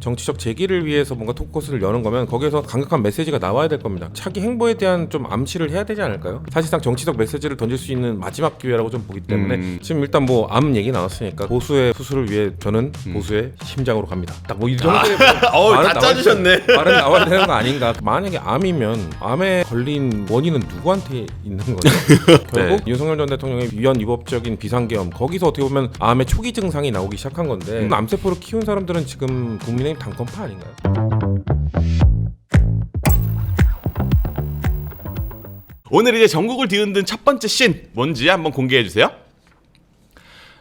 정치적 제기를 위해서 뭔가 토크코스를 여는 거면 거기에서 강력한 메시지가 나와야 될 겁니다. 차기 행보에 대한 좀 암시를 해야 되지 않을까요? 사실상 정치적 메시지를 던질 수 있는 마지막 기회라고 좀 보기 때문에 지금 일단 뭐 암 얘기 나왔으니까 보수의 수술을 위해 저는 보수의 심장으로 갑니다. 딱 뭐 이 정도의 다 짜주셨네. 말은 나와야 되는 거 아닌가. 만약에 암이면 암에 걸린 원인은 누구한테 있는 거죠? 결국 윤석열 전 대통령의 위헌위법적인 비상계엄 거기서 어떻게 보면 암의 초기 증상이 나오기 시작한 건데 암세포를 키운 사람들은 지금 국민의힘 당권파 아닌가요? 오늘 이제 전국을 뒤흔든 첫 번째 씬 뭔지 한번 공개해 주세요.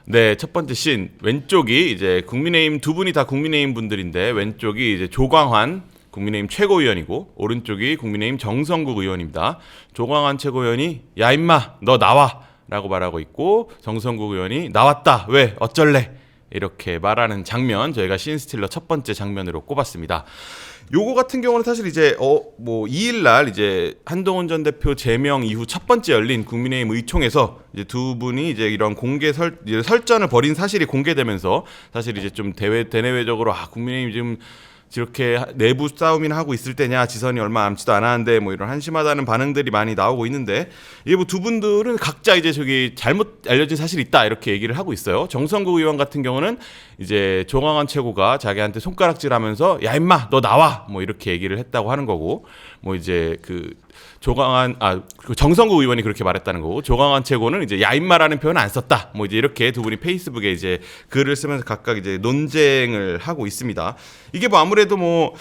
네, 첫 번째 씬 왼쪽이 이제 국민의힘 두 분이 다 국민의힘 분들인데 왼쪽이 이제 조광환 국민의힘 최고위원이고 오른쪽이 국민의힘 정성국 의원입니다. 조광환 최고위원이 야 임마 너 나와 라고 말하고 있고 정성국 의원이 나왔다 왜 어쩔래 이렇게 말하는 장면 저희가 씬스틸러 첫 번째 장면으로 꼽았습니다. 요거 같은 경우는 사실 이제 뭐 2일 날 이제 한동훈 전 대표 제명 이후 첫 번째 열린 국민의힘 의총에서 이제 두 분이 이제 이런 공개 설전을 벌인 사실이 공개되면서 사실 이제 좀 대내외적으로 국민의힘 지금 이렇게 내부 싸움이나 하고 있을 때냐 지선이 얼마 남지도 않았는데 뭐 이런 한심하다는 반응들이 많이 나오고 있는데 이게 뭐 두 분들은 각자 이제 저기 잘못 알려진 사실이 있다 이렇게 얘기를 하고 있어요. 정성국 의원 같은 경우는 이제 조광환 최고가 자기한테 손가락질하면서 야 임마 너 나와 뭐 이렇게 얘기를 했다고 하는 거고 뭐 이제 그 정성국 의원이 그렇게 말했다는 거고 조광환 최고는 이제 야 임마라는 표현을 안 썼다. 뭐 이제 이렇게 두 분이 페이스북에 이제 글을 쓰면서 각각 이제 논쟁을 하고 있습니다. 이게 뭐 아무래도 뭐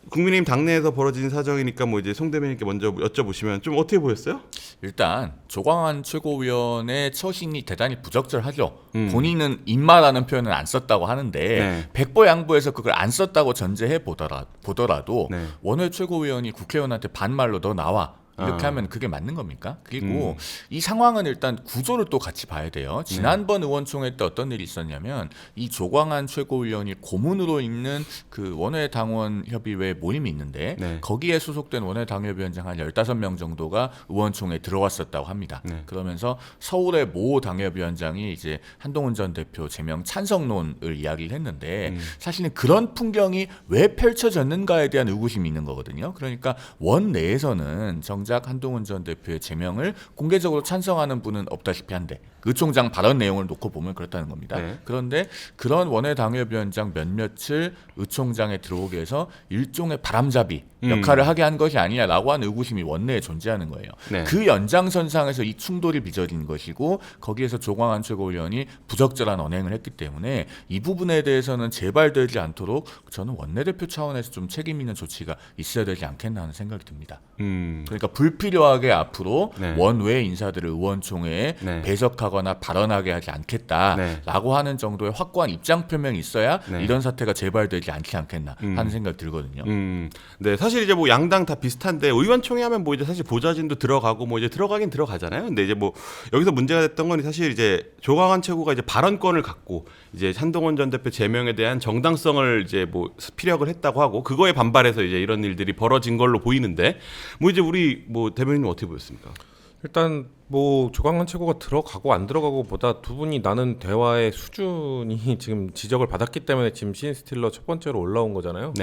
국민의힘 당내에서 벌어진 사정이니까 뭐 이제 송 대변인께 먼저 여쭤보시면 좀 어떻게 보였어요? 일단 조광환 최고위원의 처신이 대단히 부적절하죠. 본인은 임마라는 표현을 안 썼다고 하는데 백보양보해서 그걸 안 썼다고 전제해 보더라도 원외 최고위원이 국회의원한테 반말로 너 나와 이렇게 하면 그게 맞는 겁니까? 그리고 이 상황은 일단 구조를 또 같이 봐야 돼요. 지난번 의원총회 때 어떤 일이 있었냐면 이 조광환 최고위원이 고문으로 있는 그 원외 당원 협의회 모임이 있는데 거기에 소속된 원외 당협위원장 한 15명 정도가 의원총회에 들어왔었다고 합니다. 그러면서 서울의 모 당협위원장이 이제 한동훈 전 대표 제명 찬성론을 이야기를 했는데 사실은 그런 풍경이 왜 펼쳐졌는가에 대한 의구심이 있는 거거든요. 그러니까 원 내에서는 정작 한동훈 전 대표의 제명을 공개적으로 찬성하는 분은 없다시피 한데 의총장 발언 내용을 놓고 보면 그렇다는 겁니다. 그런데 그런 원외 당협위원장 몇몇을 의총장에 들어오게 해서 일종의 바람잡이 역할을 하게 한 것이 아니냐라고 하는 의구심이 원내에 존재하는 거예요. 그 연장선상에서 이 충돌이 빚어진 것이고 거기에서 조광환 최고위원이 부적절한 언행을 했기 때문에 이 부분에 대해서는 재발되지 않도록 저는 원내대표 차원에서 좀 책임 있는 조치가 있어야 되지 않겠나 하는 생각이 듭니다. 그러니까 불필요하게 앞으로 원외 인사들을 의원총회에 배석하거나 발언하게 하지 않겠다라고 하는 정도의 확고한 입장 표명이 있어야 이런 사태가 재발되지 않지 않겠나 하는 생각이 들거든요. 네, 사실 이제 뭐 양당 다 비슷한데 의원총회 하면 뭐 이제 사실 보좌진도 들어가고 뭐 이제 들어가긴 들어가잖아요. 근데 이제 뭐 여기서 문제가 됐던 건 사실 이제 조광환 최고가 이제 발언권을 갖고 이제 한동훈 전 대표 제명에 대한 정당성을 이제 뭐 피력을 했다고 하고 그거에 반발해서 이제 이런 일들이 벌어진 걸로 보이는데 뭐 이제 우리 뭐 대변인님 어떻게 보였습니까? 일단 뭐 조광환 최고가 들어가고 안 들어가고 보다 두 분이 나눈 대화의 수준이 지금 지적을 받았기 때문에 지금 씬스틸러 첫 번째로 올라온 거잖아요.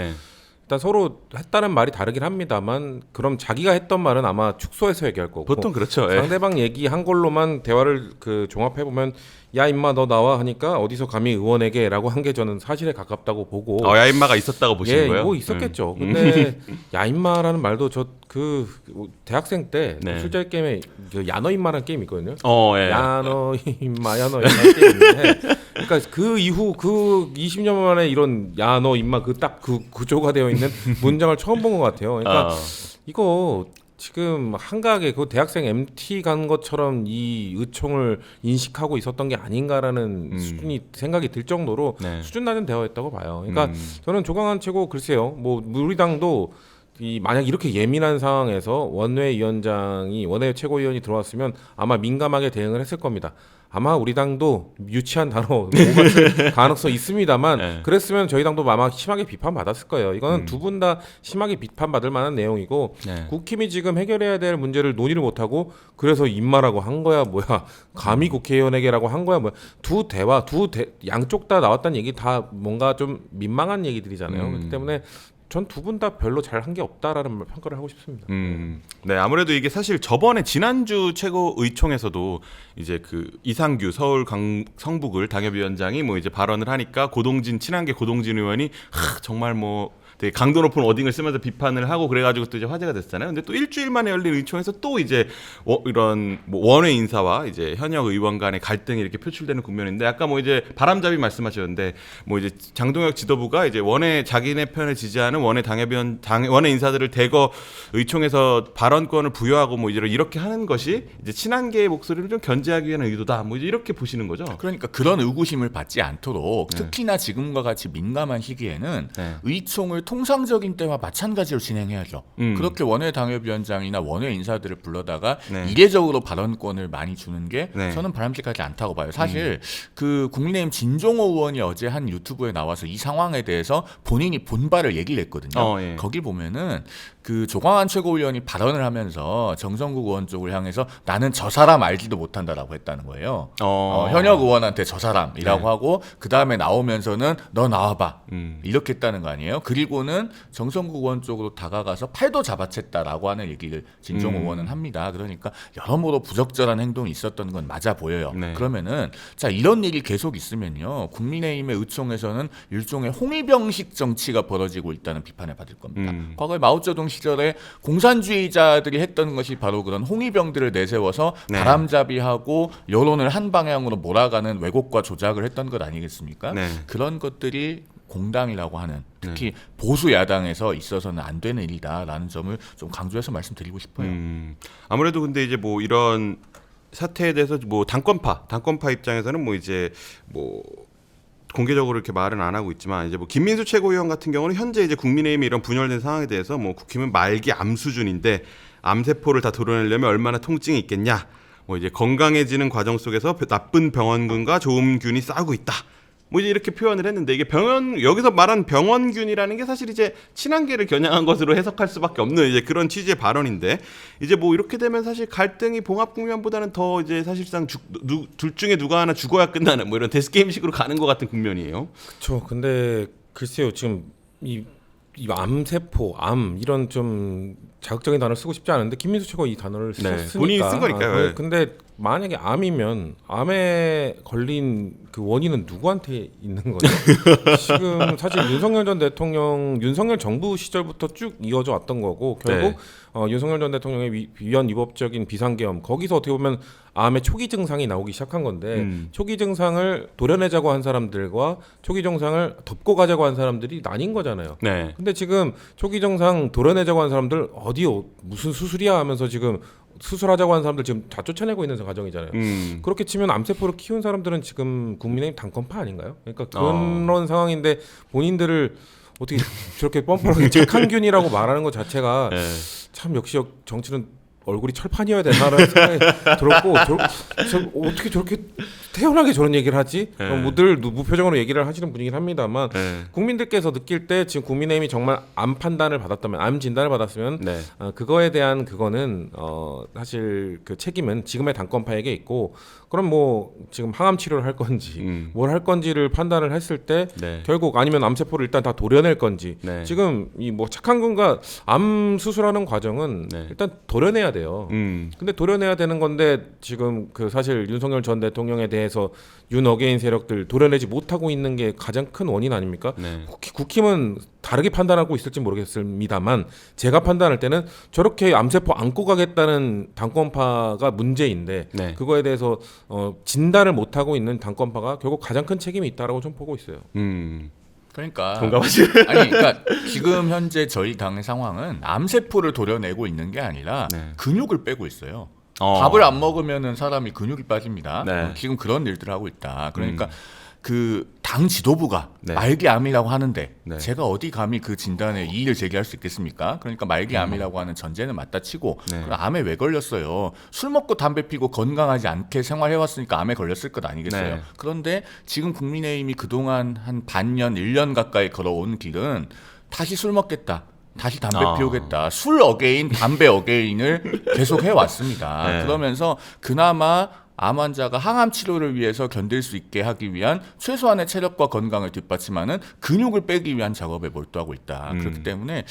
일단 서로 했다는 말이 다르긴 합니다만 그럼 자기가 했던 말은 아마 축소해서 얘기할 거고 보통 그렇죠. 상대방 얘기한 걸로만 대화를 그 종합해 보면 야 임마 너 나와 하니까 어디서 감히 의원에게라고 한 게 저는 사실에 가깝다고 보고 야 임마가 있었다고 보시는 거예요? 뭐 있었겠죠. 근데 야 임마라는 말도 저 그 대학생 때 술자리 게임에 그 야너 임마라는 게임이 있거든요. 야너 임마 야너 임마 게임 있는데 그러니까 그 이후 그 20년 만에 이런 야너 임마 그 딱 그 구조가 되어 있는 문장을 처음 본 것 같아요. 그러니까 이거 지금 한가하게 그 대학생 MT 간 것처럼 이 의총을 인식하고 있었던 게 아닌가라는 수준이 생각이 들 정도로 수준 낮은 대화였다고 봐요. 그러니까 저는 조광환 최고 글쎄요. 뭐 우리 당도 만약 이렇게 예민한 상황에서 원외 최고위원이 들어왔으면 아마 민감하게 대응을 했을 겁니다. 아마 우리 당도 유치한 단어 같은 가능성이 있습니다만 네. 그랬으면 저희 당도 아마 심하게 비판받았을 거예요. 이거는 두 분 다 심하게 비판받을 만한 내용이고 네. 국힘이 지금 해결해야 될 문제를 논의를 못하고 그래서 입마라고 한 거야 뭐야 감히 국회의원에게라고 한 거야 뭐야 양쪽 다 나왔다는 얘기 다 뭔가 좀 민망한 얘기들이잖아요. 그렇기 때문에 전 두 분 다 별로 잘한 게 없다라는 평가를 하고 싶습니다. 네, 아무래도 이게 사실 저번에 지난주 최고의총에서도 이제 그 이상규 서울 성북을 당협위원장이 뭐 이제 발언을 하니까 친한계 고동진 의원이 정말 뭐 되게 강도 높은 워딩을 쓰면서 비판을 하고 그래가지고 또 이제 화제가 됐잖아요. 근데 또 일주일 만에 열린 의총에서 또 이제 이런 뭐 원외 인사와 이제 현역 의원 간의 갈등이 이렇게 표출되는 국면인데 아까 뭐 이제 바람잡이 말씀하셨는데 뭐 이제 장동혁 지도부가 이제 자기네 편을 지지하는 원외 인사들을 대거 의총에서 발언권을 부여하고 뭐 이렇게 하는 것이 이제 친한계의 목소리를 좀 견제하기 위한 의도다. 뭐 이제 이렇게 보시는 거죠. 그러니까 그런 의구심을 받지 않도록 특히나 지금과 같이 민감한 시기에는 의총을 통상적인 때와 마찬가지로 진행해야죠. 그렇게 원외 당협위원장이나 원외 인사들을 불러다가 이례적으로 발언권을 많이 주는 게 저는 바람직하지 않다고 봐요. 사실 그 국민의힘 진종호 의원이 어제 한 유튜브에 나와서 이 상황에 대해서 본인이 본바를 얘기를 했거든요. 예. 거기 보면은 그 조광한 최고위원이 발언을 하면서 정성국 의원 쪽을 향해서 나는 저 사람 알지도 못한다라고 했다는 거예요. 현역 의원한테 저 사람이라고 하고 그 다음에 나오면서는 너 나와봐 이렇게 했다는 거 아니에요. 그리고는 정성국 의원 쪽으로 다가가서 팔도 잡아챘다라고 하는 얘기를 진종 의원은 합니다. 그러니까 여러모로 부적절한 행동이 있었던 건 맞아 보여요. 그러면은 자 이런 일이 계속 있으면요 국민의힘의 의총에서는 일종의 홍위병식 정치가 벌어지고 있다는 비판을 받을 겁니다. 과거에 마오쩌둥 시절에 공산주의자들이 했던 것이 바로 그런 홍위병들을 내세워서 바람잡이하고 여론을 한 방향으로 몰아가는 왜곡과 조작을 했던 것 아니겠습니까? 그런 것들이 공당이라고 하는 특히 보수 야당에서 있어서는 안 되는 일이다라는 점을 좀 강조해서 말씀드리고 싶어요. 아무래도 근데 이제 뭐 이런 사태에 대해서 뭐 당권파 입장에서는 뭐 이제 뭐 공개적으로 이렇게 말은 안 하고 있지만 이제 뭐 김민수 최고위원 같은 경우는 현재 이제 국민의힘이 이런 분열된 상황에 대해서 뭐 국힘은 말기 암 수준인데 암세포를 다 도려내려면 얼마나 통증이 있겠냐. 뭐 이제 건강해지는 과정 속에서 나쁜 병원균과 좋은 균이 싸우고 있다. 뭐 이제 이렇게 표현을 했는데 이게 여기서 말한 병원균이라는 게 사실 이제 친한계를 겨냥한 것으로 해석할 수밖에 없는 이제 그런 취지의 발언인데 이제 뭐 이렇게 되면 사실 갈등이 봉합국면보다는 더 이제 사실상 둘 중에 누가 하나 죽어야 끝나는 뭐 이런 데스게임식으로 가는 것 같은 국면이에요. 그렇죠. 근데 글쎄요 지금 이 암세포, 이런 좀 자극적인 단어를 쓰고 싶지 않은데 김민수 최고 이 단어를 썼으니까 본인이 쓴 거니까요. 근데 만약에 암이면 암에 걸린 그 원인은 누구한테 있는 거죠? 지금 사실 윤석열 전 대통령 윤석열 정부 시절부터 쭉 이어져 왔던 거고 결국 윤석열 전 대통령의 위헌 위법적인 비상계엄 거기서 어떻게 보면 암의 초기 증상이 나오기 시작한 건데 초기 증상을 도려내자고 한 사람들과 초기 증상을 덮고 가자고 한 사람들이 나뉜 거잖아요. 근데 지금 초기 증상 도려내자고 한 사람들 무슨 수술이야 하면서 지금 수술하자고 하는 사람들 지금 다 쫓아내고 있는 과정이잖아요. 그렇게 치면 암세포를 키운 사람들은 지금 국민의힘 당권파 아닌가요? 그러니까 그런 상황인데 본인들을 어떻게 저렇게 뻔뻔하게 착한 균이라고 말하는 것 자체가 참 역시 정치는 얼굴이 철판이어야 되나라는 생각이 들었고 어떻게 저렇게 태연하게 저런 얘기를 하지? 늘 무표정으로 얘기를 하시는 분이긴 합니다만 국민들께서 느낄 때 지금 국민의힘이 정말 암 판단을 받았다면 암 진단을 받았으면 그거에 대한 그거는 사실 그 책임은 지금의 당권파에게 있고 그럼 뭐 지금 항암 치료를 할 건지 뭘 할 건지를 판단을 했을 때 결국 아니면 암세포를 일단 다 도려낼 건지 지금 이 뭐 착한 군과 암 수술하는 과정은 일단 도려내야 돼요. 근데 도려내야 되는 건데 지금 그 사실 윤석열 전 대통령에 대해서 윤어게인 세력들 도려내지 못하고 있는 게 가장 큰 원인 아닙니까? 국힘은 다르게 판단하고 있을지 모르겠습니다만 제가 판단할 때는 저렇게 암세포 안고 가겠다는 당권파가 문제인데 그거에 대해서 진단을 못하고 있는 당권파가 결국 가장 큰 책임이 있다라고 좀 보고 있어요. 그러니까 동감하시네. 그러니까 지금 현재 저희 당의 상황은 암세포를 도려내고 있는 게 아니라 근육을 빼고 있어요. 밥을 안 먹으면은 사람이 근육이 빠집니다. 지금 그런 일들을 하고 있다. 그러니까 그 당 지도부가 네. 말기암이라고 하는데 네. 제가 어디 감히 그 진단에 이의를 제기할 수 있겠습니까? 그러니까 말기암이라고 하는 전제는 맞다 치고 네. 그럼 암에 왜 걸렸어요? 술 먹고 담배 피고 건강하지 않게 생활해왔으니까 암에 걸렸을 것 아니겠어요? 네. 그런데 지금 국민의힘이 그동안 한 반년, 1년 가까이 걸어온 길은 다시 술 먹겠다. 다시 담배 피우겠다. 술 어게인, 담배 어게인을 계속 해왔습니다. 네. 그러면서 그나마 암 환자가 항암 치료를 위해서 견딜 수 있게 하기 위한 최소한의 체력과 건강을 뒷받침하는 근육을 빼기 위한 작업에 몰두하고 있다. 그렇기 때문에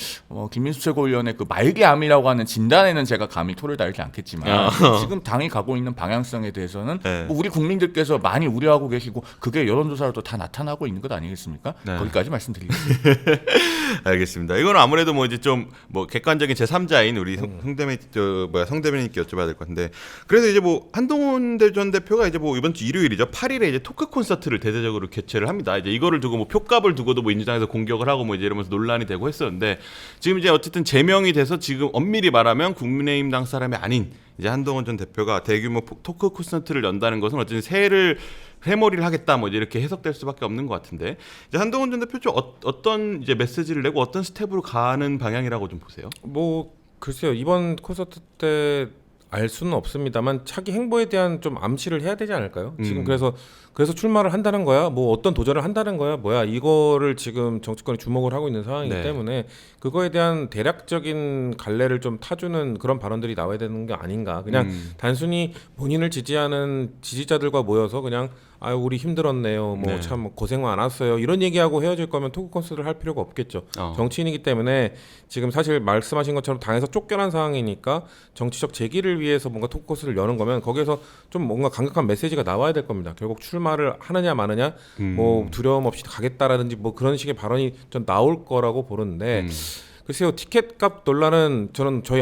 김민수 최고위원의 그 말기암이라고 하는 진단에는 제가 감히 토를 달지 않겠지만 지금 당이 가고 있는 방향성에 대해서는 네. 뭐 우리 국민들께서 많이 우려하고 계시고 그게 여론조사로도 다 나타나고 있는 것 아니겠습니까? 네. 거기까지 말씀드리겠습니다. 알겠습니다. 이거는 아무래도 뭐 이제 좀 뭐 객관적인 제3자인 우리 성대변인께 여쭤봐야 될 것 같은데 그래서 이제 뭐 한동훈 전 대표가 이제 뭐 이번 주 일요일이죠. 8일에 이제 토크 콘서트를 대대적으로 개최를 합니다. 이제 이거를 두고 뭐 표값을 두고도 뭐 민주당에서 공격을 하고 뭐 이제 이러면서 논란이 되고 했었는데 지금 이제 어쨌든 제명이 돼서 지금 엄밀히 말하면 국민의힘 당 사람이 아닌 이제 한동훈 전 대표가 대규모 토크 콘서트를 연다는 것은 어쨌든 새머리를 하겠다 뭐 이렇게 해석될 수밖에 없는 것 같은데 이제 한동훈 전 대표 좀 어떤 이제 메시지를 내고 어떤 스텝으로 가는 방향이라고 좀 보세요? 뭐 글쎄요 이번 콘서트 때 알 수는 없습니다만 차기 행보에 대한 좀 암시를 해야 되지 않을까요? 지금 그래서 출마를 한다는 거야, 뭐 어떤 도전을 한다는 거야, 뭐야 이거를 지금 정치권이 주목을 하고 있는 상황이기 네. 때문에 그거에 대한 대략적인 갈래를 좀 타주는 그런 발언들이 나와야 되는 게 아닌가. 그냥 단순히 본인을 지지하는 지지자들과 모여서 그냥 아유 우리 힘들었네요, 뭐 네. 참 고생 많았어요 이런 얘기하고 헤어질 거면 토크 콘서트를 할 필요가 없겠죠. 정치인이기 때문에 지금 사실 말씀하신 것처럼 당에서 쫓겨난 상황이니까 정치적 재기를 위해서 뭔가 토크 콘서트를 여는 거면 거기에서 좀 뭔가 강력한 메시지가 나와야 될 겁니다. 결국 출마를 하느냐 마느냐 뭐 두려움 없이 가겠다라든지 뭐 그런 식의 발언이 좀 나올 거라고 보는데 글쎄요 티켓값 논란은 저는 저희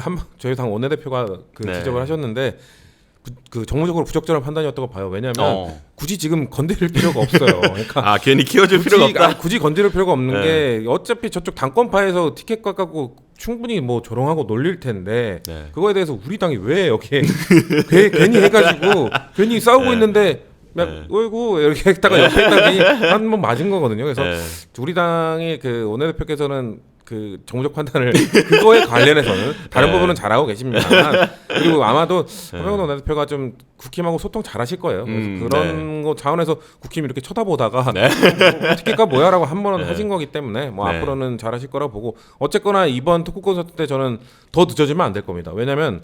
당 원내대표가 네. 지적을 하셨는데 그 정무적으로 부적절한 판단이었다고 봐요. 왜냐하면 굳이 지금 건드릴 필요가 없어요. 그러니까 괜히 키워줄 필요가 없다. 굳이 건드릴 필요가 없는 네. 게 어차피 저쪽 당권파에서 티켓 갖고 충분히 뭐 조롱하고 놀릴 텐데 네. 그거에 대해서 우리 당이 왜 여기에 괜히 해가지고 괜히 싸우고 있는데 어이구 이렇게 했다가 옆에 있다가 한 번 맞은 거거든요. 그래서 우리 당의 그 원내대표께서는 그 정무적 판단을 그거에 관련해서는 다른 부분은 잘하고 계십니다만 그리고 아마도 한명훈 원내대표가 좀 국힘하고 소통 잘하실 거예요. 그래서 그런 거 차원에서 국힘 이렇게 쳐다보다가 티켓값 뭐야라고 한 번은 하신 거기 때문에 뭐 앞으로는 잘하실 거라고 보고 어쨌거나 이번 토크 콘서트 때 저는 더 늦어지면 안 될 겁니다. 왜냐하면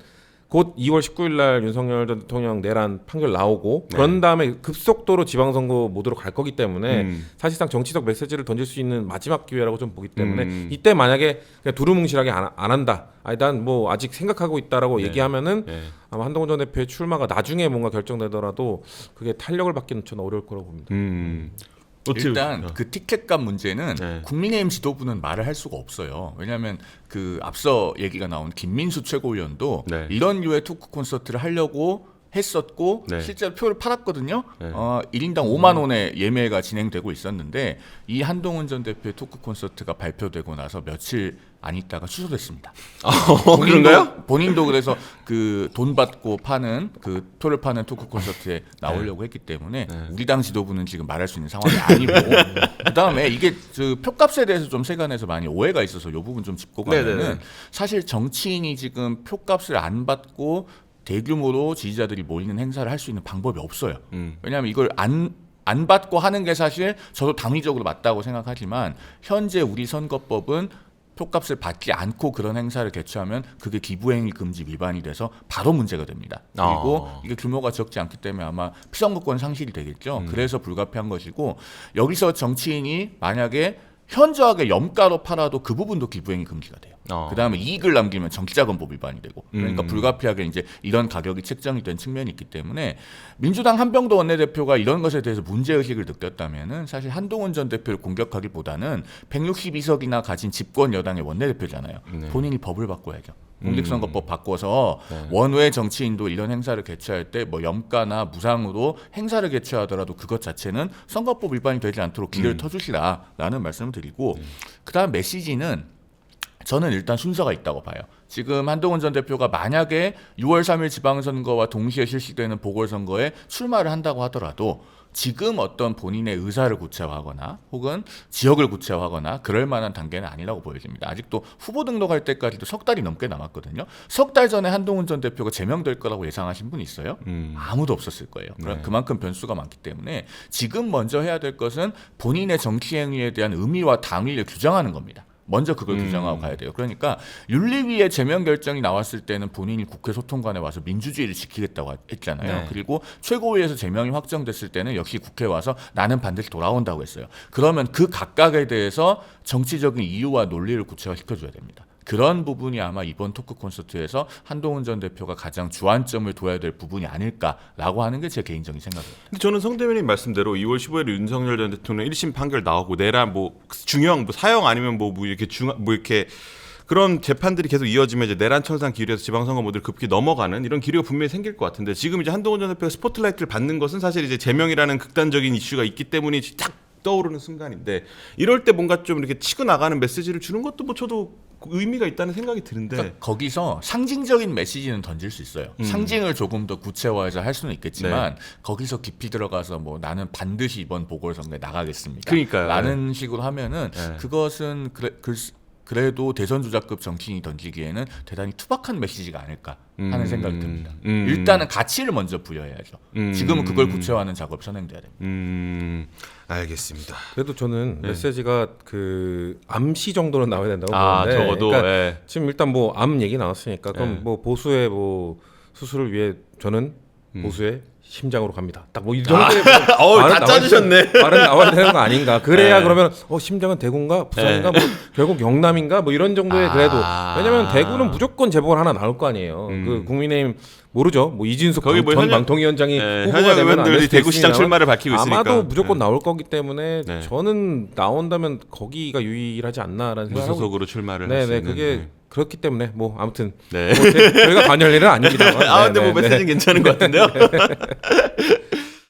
곧 2월 19일 날 윤석열 전 대통령 내란 판결 나오고 그런 다음에 급속도로 지방선거 모드로 갈 거기 때문에 사실상 정치적 메시지를 던질 수 있는 마지막 기회라고 좀 보기 때문에 이때 만약에 그냥 두루뭉실하게 안 한다. 아니 난 뭐 아직 생각하고 있다라고 얘기하면은 아마 한동훈 전 대표의 출마가 나중에 뭔가 결정되더라도 그게 탄력을 받기는 저는 어려울 거라고 봅니다. 일단 그 티켓값 문제는 네. 국민의힘 지도부는 말을 할 수가 없어요. 왜냐하면 그 앞서 얘기가 나온 김민수 최고위원도 네. 이런 류의 토크 콘서트를 하려고 했었고 네. 실제로 표를 팔았거든요. 네. 1인당 5만 원의 예매가 진행되고 있었는데 이 한동훈 전 대표의 토크 콘서트가 발표되고 나서 며칠 안 있다가 취소됐습니다. 그런가요? 본인도 그래서 그 돈 받고 파는 그 표를 파는 토크 콘서트에 나오려고 했기 때문에 우리 당 지도부는 지금 말할 수 있는 상황이 아니고 그다음에 이게 그 표값에 대해서 좀 세간에서 많이 오해가 있어서 이 부분 좀 짚고 가면은 사실 정치인이 지금 표값을 안 받고 대규모로 지지자들이 모이는 행사를 할 수 있는 방법이 없어요. 왜냐하면 이걸 안 받고 하는 게 사실 저도 당위적으로 맞다고 생각하지만 현재 우리 선거법은 표값을 받지 않고 그런 행사를 개최하면 그게 기부행위 금지 위반이 돼서 바로 문제가 됩니다. 그리고 이게 규모가 적지 않기 때문에 아마 피선거권 상실이 되겠죠. 그래서 불가피한 것이고 여기서 정치인이 만약에 현저하게 염가로 팔아도 그 부분도 기부행위 금지가 돼요. 그다음에 이익을 남기면 정치자금법 위반이 되고 그러니까 불가피하게 이제 이런 가격이 책정이 된 측면이 있기 때문에 민주당 한병도 원내대표가 이런 것에 대해서 문제의식을 느꼈다면은 사실 한동훈 전 대표를 공격하기보다는 162석이나 가진 집권 여당의 원내대표잖아요. 본인이 법을 바꿔야죠. 공직선거법 바꿔서 원외 정치인도 이런 행사를 개최할 때 뭐 염가나 무상으로 행사를 개최하더라도 그것 자체는 선거법 위반이 되지 않도록 길을 터주시라라는 말씀을 드리고 그다음 메시지는 저는 일단 순서가 있다고 봐요. 지금 한동훈 전 대표가 만약에 6월 3일 지방선거와 동시에 실시되는 보궐선거에 출마를 한다고 하더라도 지금 어떤 본인의 의사를 구체화하거나 혹은 지역을 구체화하거나 그럴 만한 단계는 아니라고 보여집니다. 아직도 후보 등록할 때까지도 석 달이 넘게 남았거든요. 석 달 전에 한동훈 전 대표가 제명될 거라고 예상하신 분 있어요? 아무도 없었을 거예요. 그만큼 변수가 많기 때문에 지금 먼저 해야 될 것은 본인의 정치 행위에 대한 의미와 당위를 규정하는 겁니다. 먼저 그걸 규정하고 가야 돼요. 그러니까 윤리위의 제명 결정이 나왔을 때는 본인이 국회 소통관에 와서 민주주의를 지키겠다고 했잖아요. 네. 그리고 최고위에서 제명이 확정됐을 때는 역시 국회에 와서 나는 반드시 돌아온다고 했어요. 그러면 그 각각에 대해서 정치적인 이유와 논리를 구체화시켜줘야 됩니다. 그런 부분이 아마 이번 토크 콘서트에서 한동훈 전 대표가 가장 주안점을 둬야 될 부분이 아닐까라고 하는 게 제 개인적인 생각입니다. 근데 저는 성 대변인 말씀대로 2월 15일에 윤석열 전 대통령 1심 판결 나오고 내란 뭐 중형 뭐 사형 아니면 뭐 이렇게 이렇게 그런 재판들이 계속 이어지면 이제 내란 청산 기류에서 지방선거 모델 급기 넘어가는 이런 기류가 분명히 생길 것 같은데 지금 이제 한동훈 전 대표가 스포트라이트를 받는 것은 사실 이제 제명이라는 극단적인 이슈가 있기 때문에 딱 떠오르는 순간인데 이럴 때 뭔가 좀 이렇게 치고 나가는 메시지를 주는 것도 뭐 저도 의미가 있다는 생각이 드는데 그러니까 거기서 상징적인 메시지는 던질 수 있어요. 상징을 조금 더 구체화해서 할 수는 있겠지만 거기서 깊이 들어가서 뭐 나는 반드시 이번 보궐선거에 나가겠습니다. 그러니까요. 라는 식으로 하면은 그것은 그래도 대선 주자급 정치인이 던지기에는 대단히 투박한 메시지가 아닐까 하는 생각이 듭니다. 일단은 가치를 먼저 부여해야죠. 지금은 그걸 구체화하는 작업이 선행돼야 됩니다. 알겠습니다. 그래도 저는 메시지가 그 암시 정도는 나와야 된다고 보는데 적어도 그러니까 지금 일단 뭐 암 얘기 나왔으니까 그럼 뭐 보수의 뭐 수술을 위해 저는 보수의 심장으로 갑니다. 딱 뭐 이 정도의 다 짜주셨네. 말은 나와야 되는 거 아닌가? 그래야 그러면 심장은 대구인가 부산인가 뭐 결국 영남인가 뭐 이런 정도의 그래도 왜냐면 대구는 무조건 재보궐 하나 나올 거 아니에요. 그 국민의힘 모르죠. 뭐 이진숙 거기 뭐 전 방통위원장이 후보가 현역 되면 안 될 의원들이 수도 대구시장 있으면 출마를 밝히고 있으니까 아마도 무조건 나올 거기 때문에 저는 나온다면 거기가 유일하지 않나라는 생각을 무소속으로 출마를 할 수 네네 있는 그게 그렇기 때문에 뭐 아무튼 뭐 저희가 관여할 일은 아닙니다만. 근데 뭐 메시지는 괜찮은 것 같은데요.